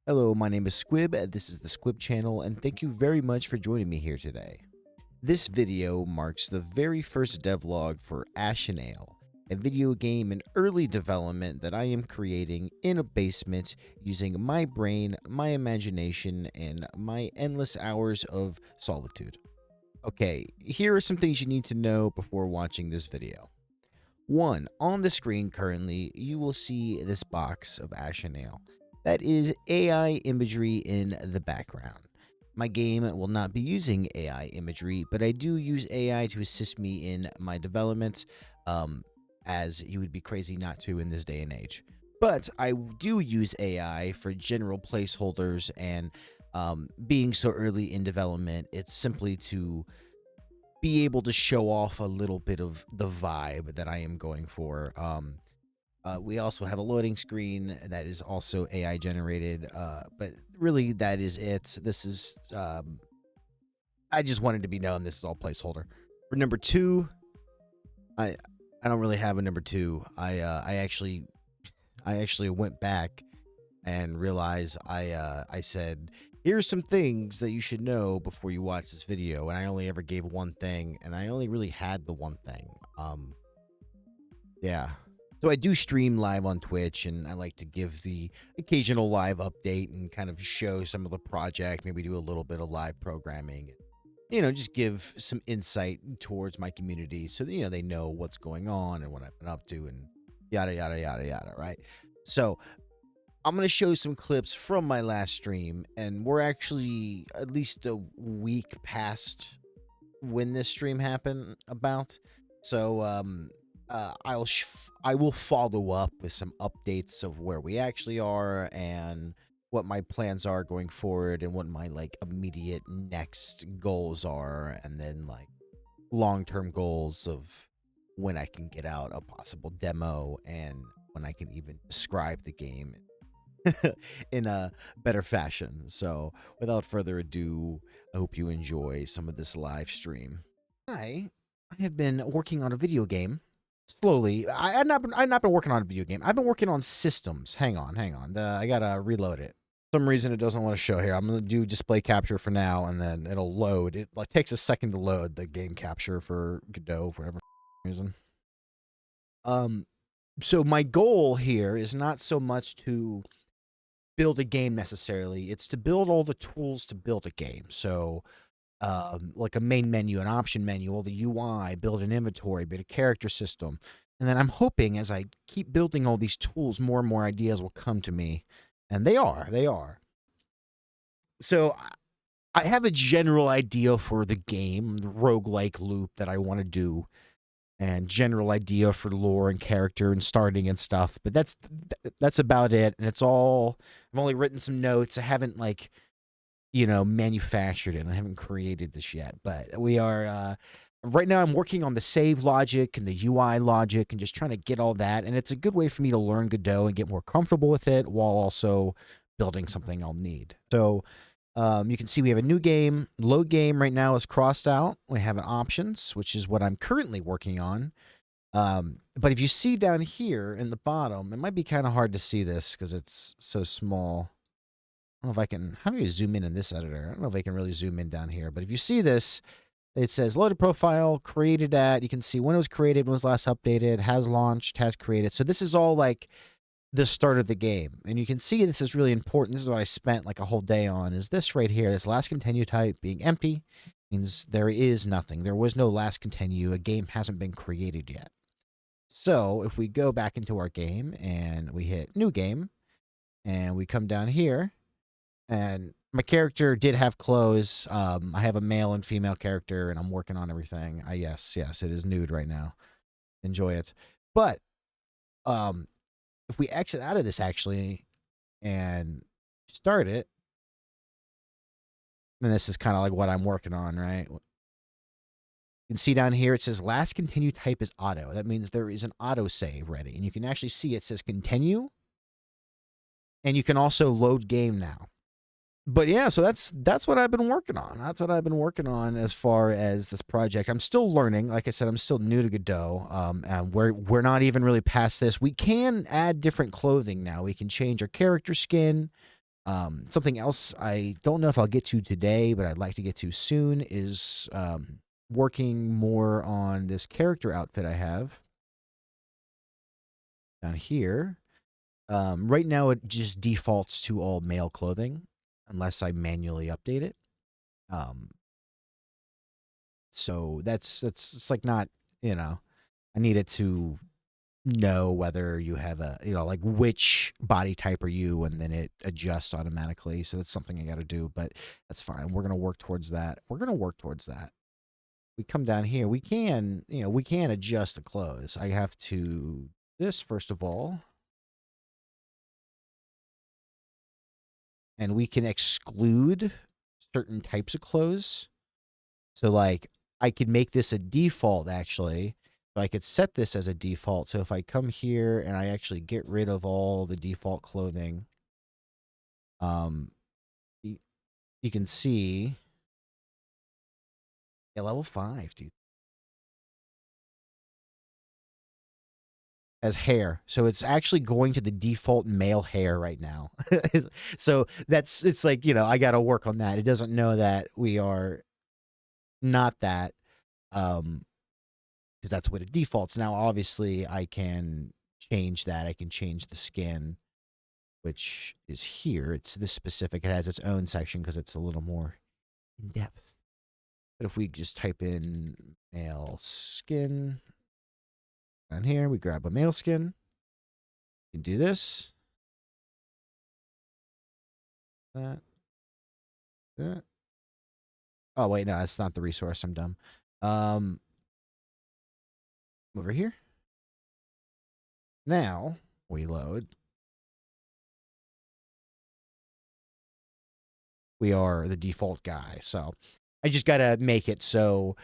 Hello, my name is Squib, this is the Squib channel, and thank you very much for joining me here today. This video marks the very first devlog for Ash and Ale, a video game in early development that I am creating in a basement using my brain, my imagination, and my endless hours of solitude. Okay, here are some things you need to know before watching this video. 1. On the screen currently, you will see this box of Ash and Ale. That is AI imagery in the background. My game will not be using AI imagery, but I do use AI to assist me in my development, as you would be crazy not to in this day and age. But I do use AI for general placeholders, and being so early in development, it's simply to be able to show off a little bit of the vibe that I am going for. We also have a loading screen that is also AI generated, but really that is it. This is, I just wanted to be known this is all placeholder. For number 2, I don't really have a number 2. I actually went back and realized I said, here's some things that you should know before you watch this video, and I only ever gave one thing, and I only really had the one thing. Yeah. So I do stream live on Twitch, and I like to give the occasional live update and kind of show some of the project, maybe do a little bit of live programming, you know, just give some insight towards my community so that, you know, they know what's going on and what I've been up to and yada, yada, yada, yada, right? So I'm going to show some clips from my last stream, and we're actually at least a week past when this stream happened about. So, I will follow up with some updates of where we actually are and what my plans are going forward and what my like immediate next goals are, and then like long-term goals of when I can get out a possible demo and when I can even describe the game in a better fashion. So without further ado, I hope you enjoy some of this live stream. I have been working on a video game. Slowly. I've not been working on a video game. I've been working on systems. Hang on. I gotta reload it. For some reason it doesn't want to show here. I'm gonna do display capture for now, and then it'll load. It like takes a second to load the game capture for Godot for whatever reason. So my goal here is not so much to build a game necessarily. It's to build all the tools to build a game. So like a main menu, an option menu, all the UI, build an inventory, build a character system. And then I'm hoping as I keep building all these tools, more and more ideas will come to me. And they are. So I have a general idea for the game, the roguelike loop that I want to do, and general idea for lore and character and starting and stuff. But that's about it. And it's all, I've only written some notes. I haven't like, you know, manufactured it. I haven't created this yet, but we are, right now I'm working on the save logic and the UI logic and just trying to get all that. And it's a good way for me to learn Godot and get more comfortable with it while also building something I'll need. So, you can see we have a new game. Load game right now is crossed out. We have an options, which is what I'm currently working on. But if you see down here in the bottom, it might be kind of hard to see this because it's so small. I don't know if I can, how do you zoom in this editor? I don't know if I can really zoom in down here, but if you see this, it says loaded profile, created at, you can see when it was created, when it was last updated, has launched, has created. So this is all like the start of the game. And you can see this is really important. This is what I spent like a whole day on, is this right here. This last continue type being empty means there is nothing. There was no last continue. A game hasn't been created yet. So if we go back into our game and we hit new game and we come down here, and my character did have clothes. I have a male and female character, and I'm working on everything. Yes, it is nude right now. Enjoy it. But if we exit out of this actually and start it, and this is kind of like what I'm working on, right? You can see down here it says last continue type is auto. That means there is an auto save ready, and you can actually see it says continue, and you can also load game now. But yeah, so that's what I've been working on. That's what I've been working on as far as this project. I'm still learning. Like I said, I'm still new to Godot, and we're not even really past this. We can add different clothing now. We can change our character skin. Something else I don't know if I'll get to today, but I'd like to get to soon is working more on this character outfit I have down here. Right now, it just defaults to all male clothing unless I manually update it. Um, so that's it's like not, you know, I need it to know whether you have a, like which body type are you, and then it adjusts automatically. So that's something I got to do, but that's fine. We're gonna work towards that. We come down here. We can, we can adjust the clothes. I have to this first of all, and we can exclude certain types of clothes. So like I could make this a default actually. So I could set this as a default. So if I come here and I actually get rid of all the default clothing, um, you can see, yeah, level 5, dude, as hair. So it's actually going to the default male hair right now. So it's like, I got to work on that. It doesn't know that we are not that, um, because that's what it defaults. Now, obviously, I can change that. I can change the skin, which is here. It's this specific. It has its own section because it's a little more in depth. But if we just type in male skin down here, we grab a male skin. We can do this. That. That. Oh, wait, no, that's not the resource. I'm dumb. Over here. Now we load. We are the default guy. So I just got to make it so,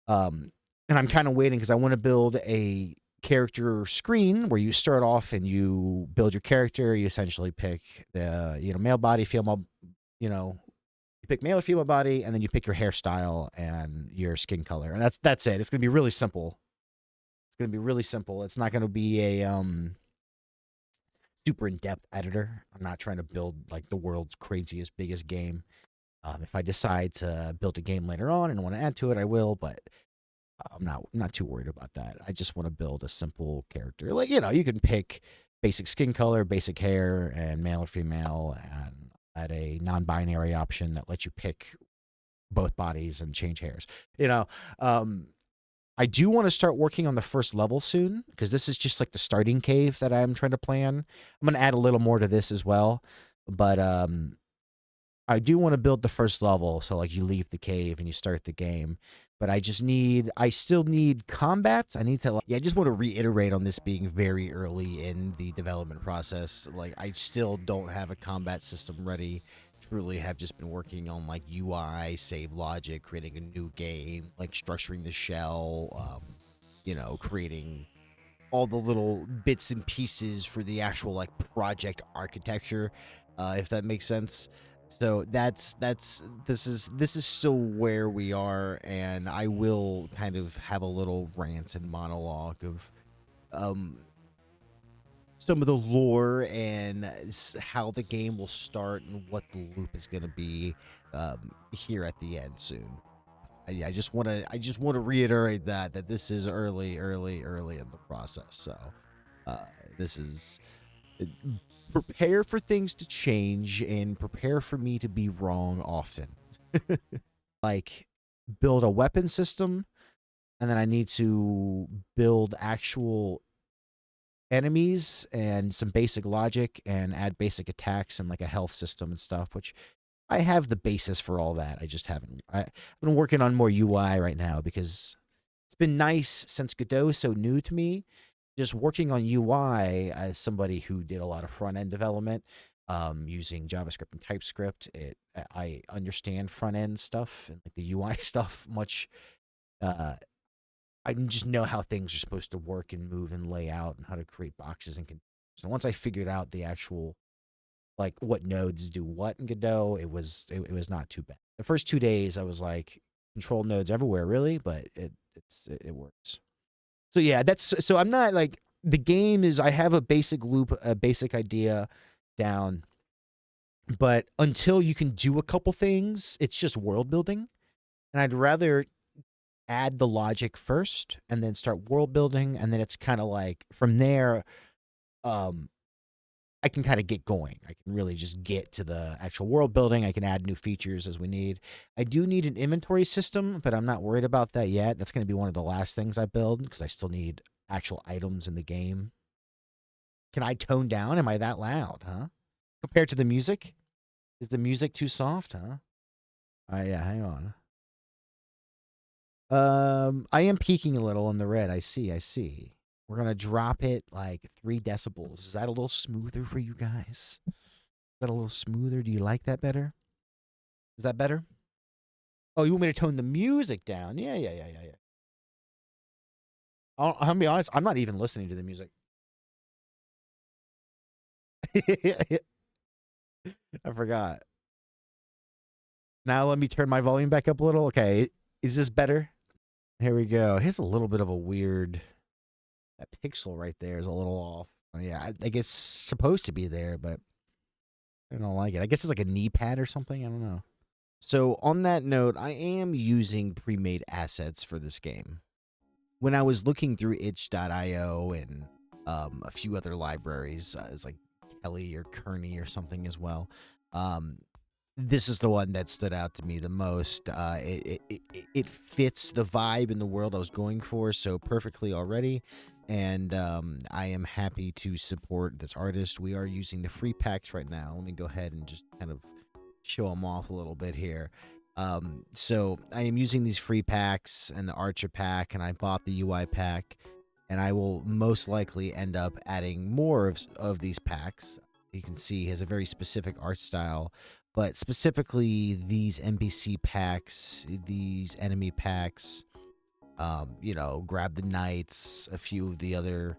and I'm kind of waiting because I want to build a character screen where you start off and you build your character. You essentially pick the, male body, female, you pick male or female body, and then you pick your hairstyle and your skin color. And that's it. It's going to be really simple. It's not going to be a, super in-depth editor. I'm not trying to build like the world's craziest, biggest game. If I decide to build a game later on and want to add to it, I will. But I'm not too worried about that. I just want to build a simple character. Like, you can pick basic skin color, basic hair, and male or female, and add a non-binary option that lets you pick both bodies and change hairs. I do want to start working on the first level soon because this is just like the starting cave that I'm trying to plan. I'm going to add a little more to this as well, but I do want to build the first level, so like you leave the cave and you start the game. But I still need combat. I need to, I just want to reiterate on this being very early in the development process. Like, I still don't have a combat system ready. Truly have just been working on like UI, save logic, creating a new game, like structuring the shell, creating all the little bits and pieces for the actual like project architecture, if that makes sense. So this is still where we are, and I will kind of have a little rant and monologue of um some of the lore and how the game will start and what the loop is going to be here at the end soon. I just want to reiterate that this is early in the process. So uh, this is prepare for things to change and prepare for me to be wrong often. Like build a weapon system, and then I need to build actual enemies and some basic logic and add basic attacks and like a health system and stuff, which I have the basis for all that. I just haven't. I've been working on more UI right now because it's been nice since Godot is so new to me. Just working on UI as somebody who did a lot of front end development, using JavaScript and TypeScript. I understand front end stuff and like the UI stuff much. Uh, I just know how things are supposed to work and move and lay out and how to create boxes and containers. So once I figured out the actual like what nodes do what in Godot, it was not too bad. The first 2 days I was like, control nodes everywhere, really, but it works. So yeah, so I'm not like the game is. I have a basic loop, a basic idea down, But until you can do a couple things, it's just world building. And I'd rather add the logic first and then start world building, and then it's kind of like from there, um I can kind of get going. I can really just get to the actual world building. I can add new features as we need. I do need an inventory system, but I'm not worried about that yet. That's going to be one of the last things I build because I still need actual items in the game. Can I tone down? Am I that loud, huh? Compared to the music? Is the music too soft, huh? Yeah, hang on. I am peaking a little in the red. I see. We're gonna drop it like 3 decibels. Is that a little smoother for you guys? Is that a little smoother? Do you like that better? Is that better? Oh, you want me to tone the music down? Yeah. I'm gonna be honest. I'm not even listening to the music. I forgot. Now let me turn my volume back up a little. Okay, is this better? Here we go. Here's a little bit of a weird. That pixel right there is a little off. Yeah, I guess it's supposed to be there, but I don't like it. I guess it's like a knee pad or something. I don't know. So on that note, I am using pre-made assets for this game. When I was looking through itch.io and a few other libraries, it's like Kelly or Kearney or something as well. This is the one that stood out to me the most. It fits the vibe in the world I was going for so perfectly already, and I am happy to support this artist. We are using the free packs right now. Let me go ahead and just kind of show them off a little bit here. So I am using these free packs and the Archer pack, and I bought the UI pack, and I will most likely end up adding more of these packs. You can see he has a very specific art style, but specifically these NPC packs, these enemy packs, grab the knights, a few of the other,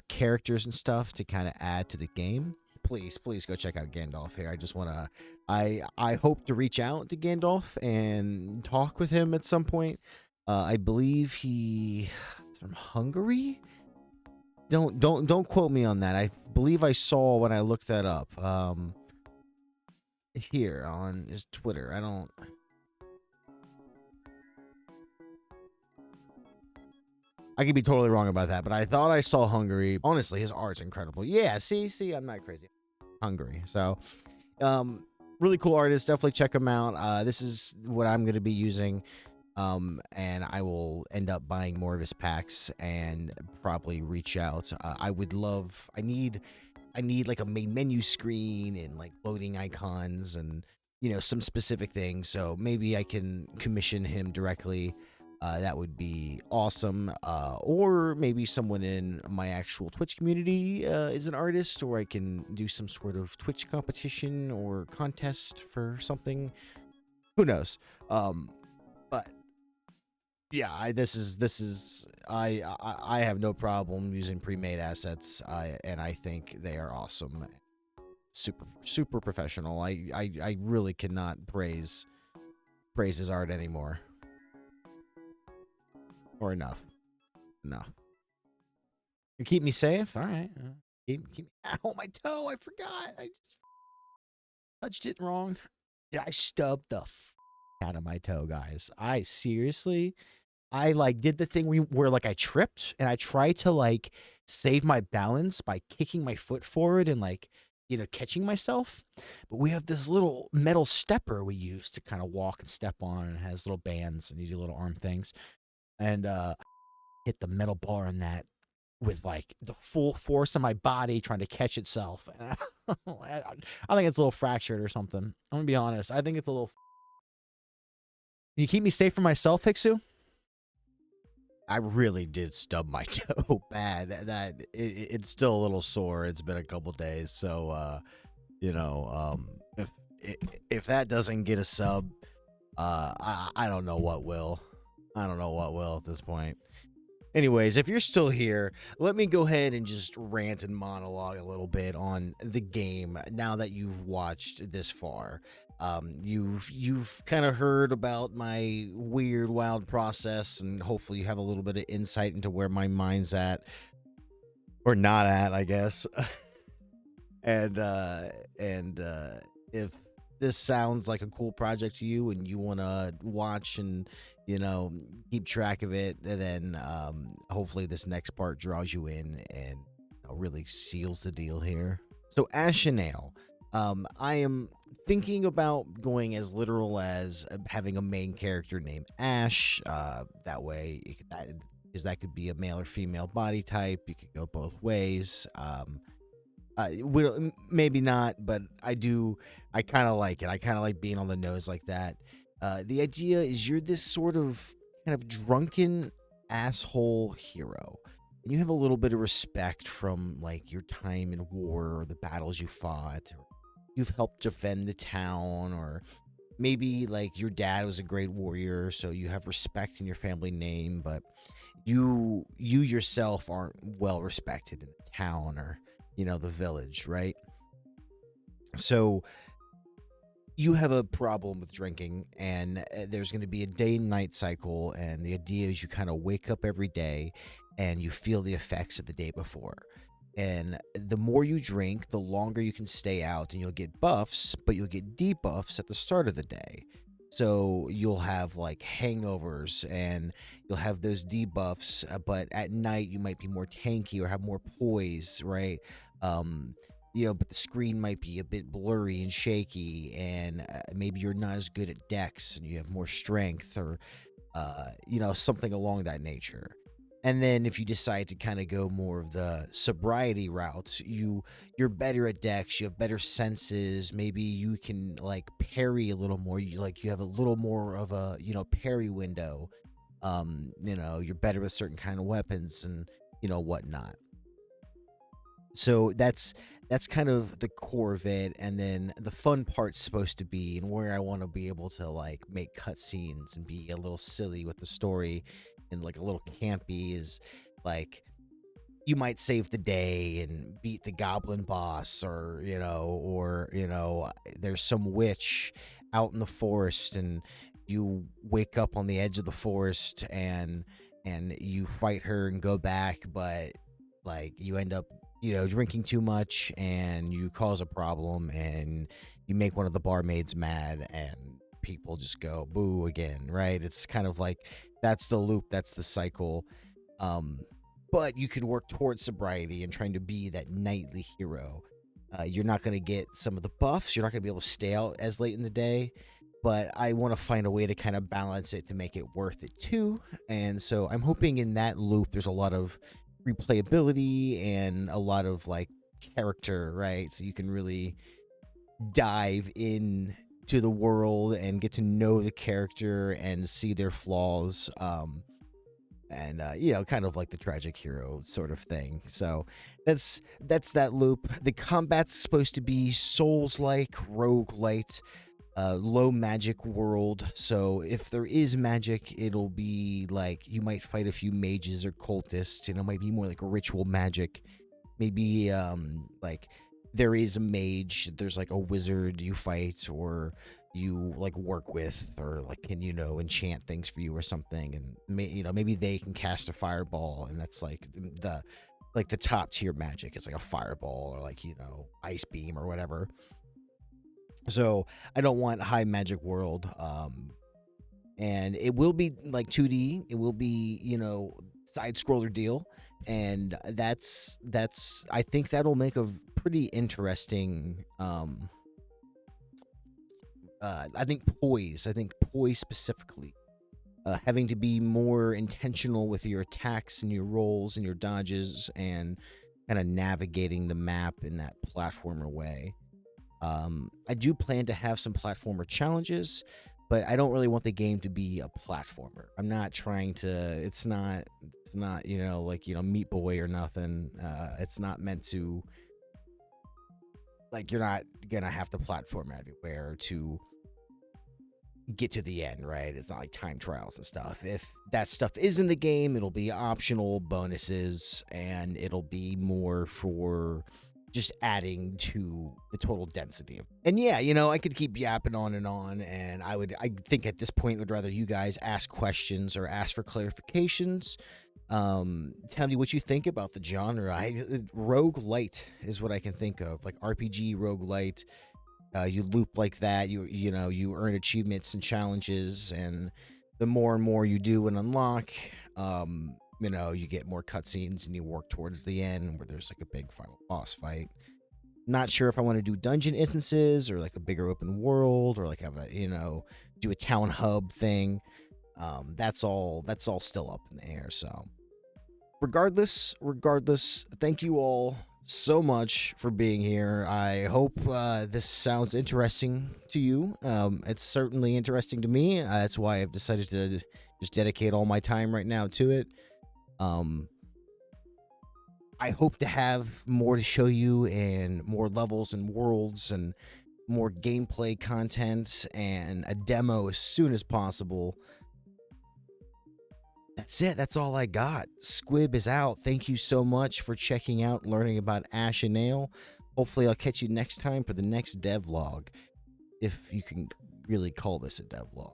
characters and stuff to kind of add to the game. Please go check out Gandalf here. I just want to, I hope to reach out to Gandalf and talk with him at some point. I believe he's from Hungary. Don't quote me on that. I believe I saw when I looked that up. Here on his Twitter. I could be totally wrong about that, but I thought I saw Hungary. Honestly, his art's incredible. Yeah, see, I'm not crazy. Hungary. So, really cool artist. Definitely check him out. This is what I'm going to be using. And I will end up buying more of his packs and probably reach out. I need like a main menu screen and like loading icons and some specific things. So maybe I can commission him directly. That would be awesome. Or maybe someone in my actual Twitch community is an artist, or I can do some sort of Twitch competition or contest for something. Who knows? But yeah, I have no problem using pre-made assets, and I think they are awesome, super professional. I really cannot praise his art anymore, or enough. You keep me safe, all right. Keep me. Ow, my toe! I forgot. I just touched it wrong. Did I stub the out of my toe, guys? I seriously. I like did the thing where like I tripped and I tried to like save my balance by kicking my foot forward and like catching myself. But we have this little metal stepper we use to kind of walk and step on, and it has little bands and you do little arm things. And hit the metal bar in that with like the full force of my body trying to catch itself. And I think it's a little fractured or something. I'm gonna be honest. I think it's a little. Can you keep me safe from myself, Hiksu? I really did stub my toe bad. It's still a little sore. It's been a couple days, so if that doesn't get a sub, I don't know what will. I don't know what will at this point. Anyways, if you're still here, let me go ahead and just rant and monologue a little bit on the game now that you've watched this far. You've kind of heard about my weird, wild process, and hopefully you have a little bit of insight into where my mind's at, or not at, I guess. and if this sounds like a cool project to you and you want to watch and you know keep track of it, then hopefully this next part draws you in and really seals the deal here. So Ashenale, I am thinking about going as literal as having a main character named Ash. That way, because that could be a male or female body type. You could go both ways. Maybe not, but I do. I kind of like it. I kind of like being on the nose like that. The idea is you're this sort of kind of drunken asshole hero, and you have a little bit of respect from like your time in war or the battles you fought, or you've helped defend the town, or maybe like your dad was a great warrior, so you have respect in your family name, but you yourself aren't well respected in the town or the village, right? So you have a problem with drinking, and there's going to be a day and night cycle, and the idea is you kind of wake up every day and you feel the effects of the day before. And the more you drink, the longer you can stay out, and you'll get buffs, but you'll get debuffs at the start of the day. So you'll have like hangovers and you'll have those debuffs, but at night you might be more tanky or have more poise, right? Um, but the screen might be a bit blurry and shaky, and maybe you're not as good at dex and you have more strength, or something along that nature. And then if you decide to kind of go more of the sobriety route, you're better at dex, you have better senses, maybe you can like parry a little more, you have a little more of a parry window. You're better with certain kind of weapons and whatnot. So that's kind of the core of it, and then the fun part's supposed to be, and where I want to be able to like make cutscenes and be a little silly with the story and like a little campy, is like you might save the day and beat the goblin boss, or there's some witch out in the forest and you wake up on the edge of the forest and you fight her and go back, but like you end up drinking too much and you cause a problem and you make one of the barmaids mad and people just go boo again, right? It's kind of like that's the loop, that's the cycle. But you can work towards sobriety and trying to be that nightly hero. You're not going to get some of the buffs, you're not going to be able to stay out as late in the day, but I want to find a way to kind of balance it to make it worth it too. And so I'm hoping in that loop there's a lot of replayability and a lot of like character, right? So you can really dive in to the world and get to know the character and see their flaws, and kind of like the tragic hero sort of thing. So that's that loop. The combat's supposed to be Souls-like, Rogue-Lite, low magic world. So if there is magic, it'll be like you might fight a few mages or cultists, and it might be more like a ritual magic. Maybe like there is a mage, there's like a wizard you fight or you like work with, or like can enchant things for you or something, and maybe they can cast a fireball, and that's like the top tier magic. It's like a fireball or like ice beam or whatever. So I don't want high magic world, and it will be like 2D. It will be side scroller deal, and that's I think that'll make a pretty interesting. I think poise specifically, having to be more intentional with your attacks and your rolls and your dodges and kind of navigating the map in that platformer way. I do plan to have some platformer challenges, but I don't really want the game to be a platformer. I'm not trying to. It's not like Meat Boy or nothing. It's not meant to. Like, you're not gonna have to platform everywhere to get to the end, right? It's not like time trials and stuff. If that stuff is in the game, it'll be optional bonuses, and it'll be more for just adding to the total density. And yeah, I could keep yapping on, and I think at this point would rather you guys ask questions or ask for clarifications. Tell me what you think about the genre. Rogue-Lite is what I can think of, like RPG roguelite. You loop like that. You know, you earn achievements and challenges, and the more and more you do and unlock, you know, you get more cutscenes and you work towards the end where there's like a big final boss fight. Not sure if I want to do dungeon instances or like a bigger open world, or like have a, you know, do a town hub thing. That's all still up in the air. So regardless, thank you all so much for being here. I hope this sounds interesting to you. It's certainly interesting to me. That's why I've decided to just dedicate all my time right now to it. I hope to have more to show you, and more levels and worlds and more gameplay content and a demo as soon as possible. That's it. That's all I got. Squib is out. Thank you so much for checking out, learning about Ash and Ale. Hopefully I'll catch you next time for the next devlog, if you can really call this a devlog.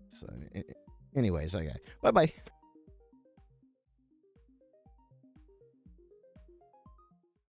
So anyways, okay. Bye-bye.